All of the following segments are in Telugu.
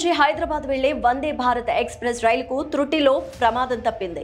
నుంచి హైదరాబాద్ వెళ్లే వందే భారత్ ఎక్స్ప్రెస్ రైలుకు త్రుటిలో ప్రమాదం తప్పింది.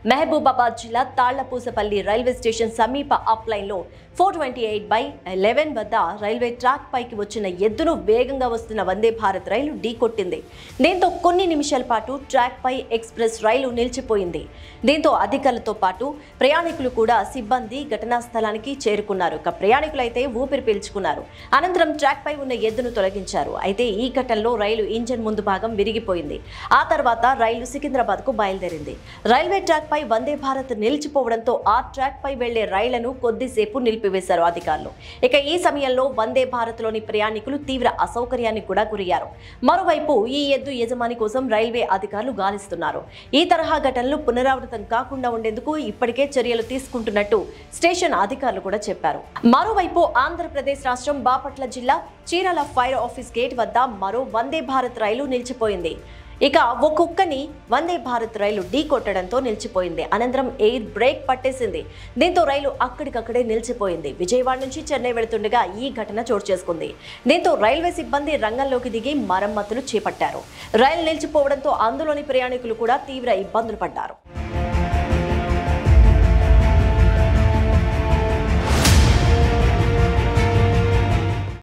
మహబూబాబాద్ జిల్లా తాళ్లపూసపల్లి రైల్వే స్టేషన్ సమీప అప్లైన్లో 428/11 వద్ద రైల్వే ట్రాక్ పైకి వచ్చిన ఎద్దును వేగంగా వస్తున్న వందే భారత్ రైలు ఢీకొట్టింది. దీంతో కొన్ని నిమిషాల పాటు ట్రాక్ పై ఎక్స్ప్రెస్ రైలు నిలిచిపోయింది. దీంతో అధికారులతో పాటు ప్రయాణికులు కూడా సిబ్బంది ఘటనా స్థలానికి చేరుకున్నారు. ప్రయాణికులైతే ఊపిరి పీల్చుకున్నారు. అనంతరం ట్రాక్ పై ఉన్న ఎద్దును తొలగించారు. అయితే ఈ ఘటనలో రైలు ఇంజన్ ముందు భాగం విరిగిపోయింది. ఆ తర్వాత రైలు సికింద్రాబాద్ కు బయలుదేరింది. రైల్వే ట్రాక్ పై వందే భారత్ నిలిచిపోవడంతో ఆ ట్రాక్ పై వెళ్లే రైళ్లను కొద్దిసేపు నిలిపివేశారు అధికారులు. ఇక ఈ సమయంలో వందే భారత్ లోని ప్రయాణికులు తీవ్ర అసౌకర్యానికి కూడా గురయ్యారు. మరోవైపు ఈ ఎద్దు యజమాని కోసం రైల్వే అధికారులు గాలిస్తున్నారు. ఈ తరహా ఘటనలు పునరావృతం కాకుండా ఉండేందుకు ఇప్పటికే చర్యలు తీసుకుంటున్నట్టు స్టేషన్ అధికారులు కూడా చెప్పారు. మరోవైపు ఆంధ్రప్రదేశ్ రాష్ట్రం బాపట్ల జిల్లా చీరాల ఫైర్ ఆఫీస్ గేట్ వద్ద మరో వందే భారత్ రైలు నిలిచిపోయింది. ఇక ఓ కుక్కని వందే భారత్ రైలు ఢీ కొట్టడంతో నిలిచిపోయింది. అనంతరం ఎయిర్ బ్రేక్ పట్టేసింది. దీంతో రైలు అక్కడికక్కడే నిలిచిపోయింది. విజయవాడ నుంచి చెన్నై వెళుతుండగా ఈ ఘటన చోటు చేసుకుంది. దీంతో రైల్వే సిబ్బంది రంగంలోకి దిగి మరమ్మతులు చేపట్టారు. రైలు నిలిచిపోవడంతో అందులోని ప్రయాణికులు కూడా తీవ్ర ఇబ్బందులు పడ్డారు.